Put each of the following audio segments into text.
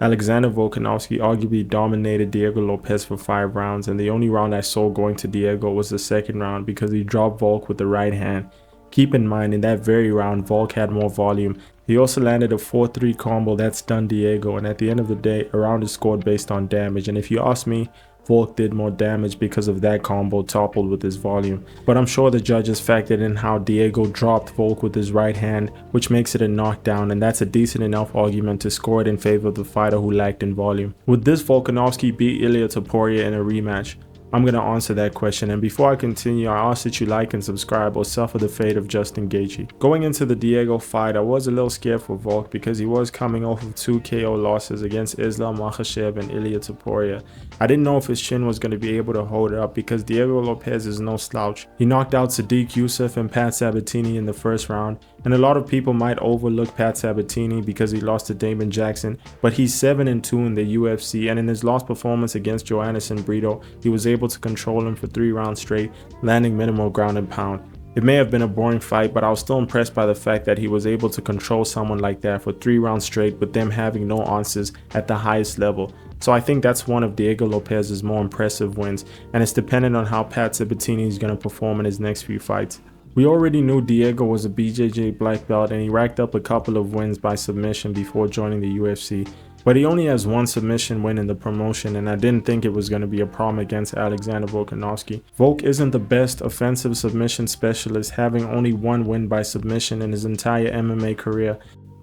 Alexander Volkanovski arguably dominated Diego Lopez for 5 rounds, and the only round I saw going to Diego was the second round because he dropped Volk with the right hand. Keep in mind, in that very round, Volk had more volume. He also landed a 4-3 combo that stunned Diego, and at the end of the day, a round is scored based on damage, and if you ask me, Volk did more damage because of that combo toppled with his volume. But I'm sure the judges factored in how Diego dropped Volk with his right hand, which makes it a knockdown, and that's a decent enough argument to score it in favor of the fighter who lacked in volume. Would this Volkanovski beat Ilia Topuria in a rematch? I'm going to answer that question, and before I continue, I ask that you like and subscribe or suffer the fate of Justin Gaethje. Going into the Diego fight, I was a little scared for Volk because he was coming off of 2 KO losses against Islam Makhachev and Ilia Topuria. I didn't know if his chin was going to be able to hold it up because Diego Lopez is no slouch. He knocked out Sadiq Youssef and Pat Sabatini in the first round, and a lot of people might overlook Pat Sabatini because he lost to Damon Jackson, but he's 7-2 in the UFC, and in his last performance against Joanderson Brito, he was able to control him for 3 rounds straight, landing minimal ground and pound. It may have been a boring fight, but I was still impressed by the fact that he was able to control someone like that for 3 rounds straight with them having no answers at the highest level. So I think that's one of Diego Lopez's more impressive wins, and it's dependent on how Pat Sabatini is going to perform in his next few fights. We already knew Diego was a BJJ black belt, and he racked up a couple of wins by submission before joining the UFC. But he only has 1 submission win in the promotion, and I didn't think it was going to be a problem against Alexander Volkanovski. Volk isn't the best offensive submission specialist, having only 1 win by submission in his entire MMA career.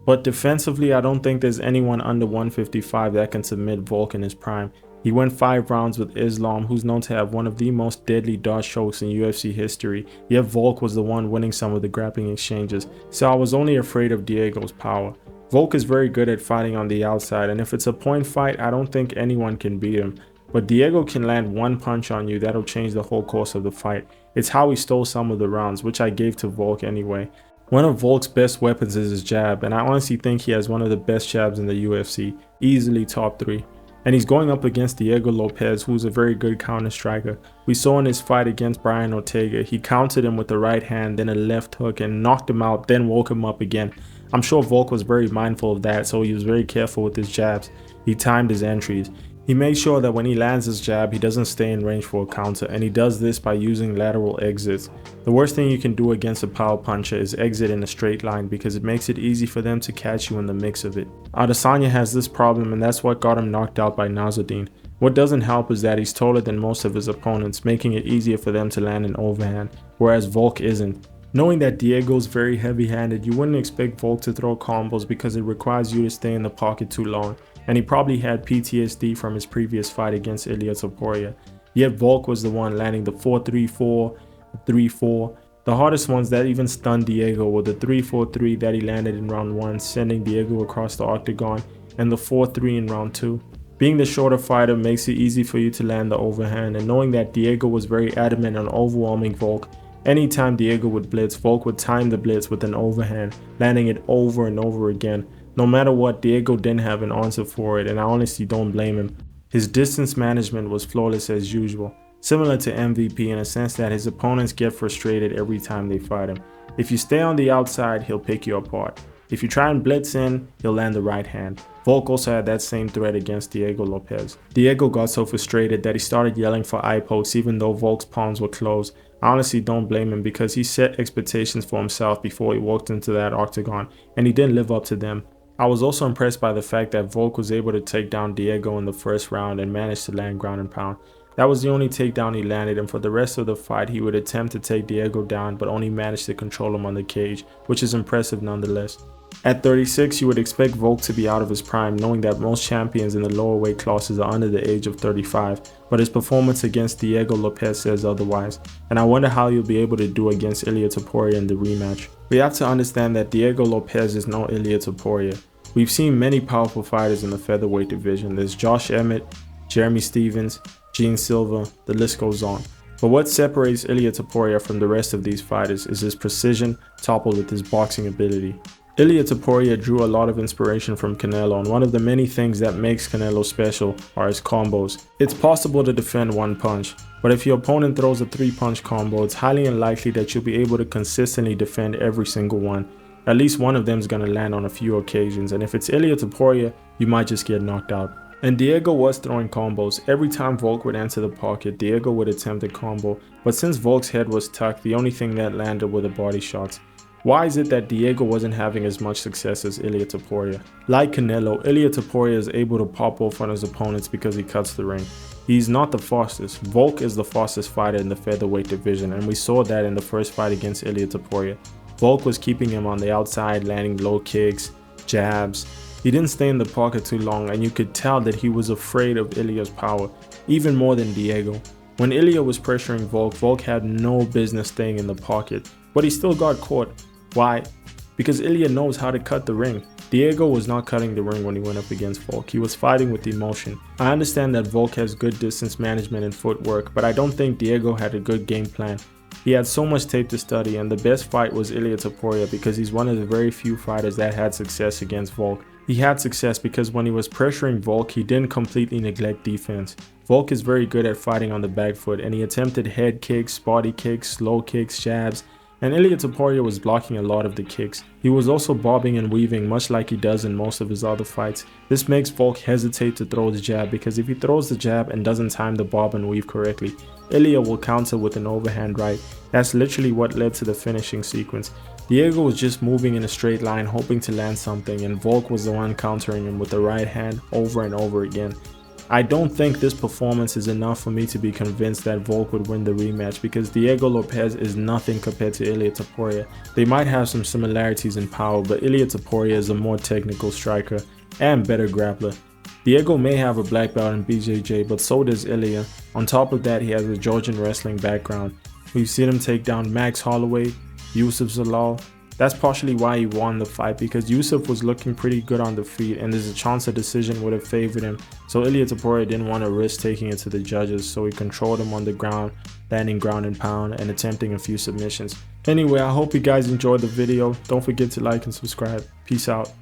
But defensively, I don't think there's anyone under 155 that can submit Volk in his prime. He went 5 rounds with Islam, who's known to have one of the most deadly dodge chokes in UFC history, yet Volk was the one winning some of the grappling exchanges, so I was only afraid of Diego's power. Volk is very good at fighting on the outside, and if it's a point fight, I don't think anyone can beat him. But Diego can land 1 punch on you that'll change the whole course of the fight. It's how he stole some of the rounds, which I gave to Volk anyway. One of Volk's best weapons is his jab, and I honestly think he has one of the best jabs in the UFC, easily top 3. And he's going up against Diego Lopez, who's a very good counter striker. We saw in his fight against Brian Ortega, he countered him with the right hand, then a left hook, and knocked him out, then woke him up again. I'm sure Volk was very mindful of that, so he was very careful with his jabs. He timed his entries. He made sure that when he lands his jab, he doesn't stay in range for a counter, and he does this by using lateral exits. The worst thing you can do against a power puncher is exit in a straight line because it makes it easy for them to catch you in the mix of it. Adesanya has this problem, and that's what got him knocked out by Nasruddin. What doesn't help is that he's taller than most of his opponents, making it easier for them to land an overhand, whereas Volk isn't. Knowing that Diego's very heavy-handed, you wouldn't expect Volk to throw combos because it requires you to stay in the pocket too long, and he probably had PTSD from his previous fight against Ilia Topuria. Yet Volk was the one landing the 4-3-4, 3-4. The hardest ones that even stunned Diego were the 3-4-3 that he landed in round 1, sending Diego across the octagon, and the 4-3 in round 2. Being the shorter fighter makes it easy for you to land the overhand, and knowing that Diego was very adamant on overwhelming Volk, anytime Diego would blitz, Volk would time the blitz with an overhand, landing it over and over again. No matter what, Diego didn't have an answer for it, and I honestly don't blame him. His distance management was flawless as usual, similar to MVP in a sense that his opponents get frustrated every time they fight him. If you stay on the outside, he'll pick you apart. If you try and blitz in, he'll land the right hand. Volk also had that same threat against Diego Lopez. Diego got so frustrated that he started yelling for eye pokes even though Volk's palms were closed. I honestly don't blame him because he set expectations for himself before he walked into that octagon, and he didn't live up to them. I was also impressed by the fact that Volk was able to take down Diego in the first round and managed to land ground and pound. That was the only takedown he landed, and for the rest of the fight he would attempt to take Diego down but only managed to control him on the cage, which is impressive nonetheless. At 36, you would expect Volk to be out of his prime, knowing that most champions in the lower weight classes are under the age of 35, but his performance against Diego Lopez says otherwise, and I wonder how he'll be able to do against Ilia Topuria in the rematch. We have to understand that Diego Lopez is no Ilia Topuria. We've seen many powerful fighters in the featherweight division. There's Josh Emmett, Jeremy Stevens, Gene Silva, the list goes on. But what separates Ilia Topuria from the rest of these fighters is his precision toppled with his boxing ability. Ilia Topuria drew a lot of inspiration from Canelo, and one of the many things that makes Canelo special are his combos. It's possible to defend 1 punch, but if your opponent throws a 3-punch combo, it's highly unlikely that you'll be able to consistently defend every single one. At least one of them is going to land on a few occasions, and if it's Ilia Topuria, you might just get knocked out. And Diego was throwing combos. Every time Volk would enter the pocket, Diego would attempt a combo, but since Volk's head was tucked, the only thing that landed were the body shots. Why is it that Diego wasn't having as much success as Ilia Topuria? Like Canelo, Ilia Topuria is able to pop off on his opponents because he cuts the ring. He's not the fastest. Volk is the fastest fighter in the featherweight division, and we saw that in the first fight against Ilia Topuria. Volk was keeping him on the outside, landing low kicks, jabs. He didn't stay in the pocket too long, and you could tell that he was afraid of Ilia's power, even more than Diego. When Ilia was pressuring Volk, Volk had no business staying in the pocket, but he still got caught. Why? Because Ilia knows how to cut the ring. Diego was not cutting the ring when he went up against Volk. He was fighting with emotion. I understand that Volk has good distance management and footwork, but I don't think Diego had a good game plan. He had so much tape to study, and the best fight was Ilia Topuria because he's one of the very few fighters that had success against Volk. He had success because when he was pressuring Volk, he didn't completely neglect defense. Volk is very good at fighting on the back foot, and he attempted head kicks, body kicks, slow kicks, jabs, and Ilia Topuria was blocking a lot of the kicks. He was also bobbing and weaving much like he does in most of his other fights. This makes Volk hesitate to throw the jab because if he throws the jab and doesn't time the bob and weave correctly, Ilia will counter with an overhand right. That's literally what led to the finishing sequence. Diego was just moving in a straight line hoping to land something, and Volk was the one countering him with the right hand over and over again. I don't think this performance is enough for me to be convinced that Volk would win the rematch because Diego Lopez is nothing compared to Ilia Topuria. They might have some similarities in power, but Ilia Topuria is a more technical striker and better grappler. Diego may have a black belt in BJJ, but so does Ilia. On top of that, he has a Georgian wrestling background. We've seen him take down Max Holloway, Yusuf Zalal. That's partially why he won the fight, because Yusuf was looking pretty good on the feet and there's a chance a decision would have favored him. So Ilia Topuria didn't want to risk taking it to the judges, so he controlled him on the ground, landing ground and pound and attempting a few submissions. Anyway, I hope you guys enjoyed the video. Don't forget to like and subscribe. Peace out.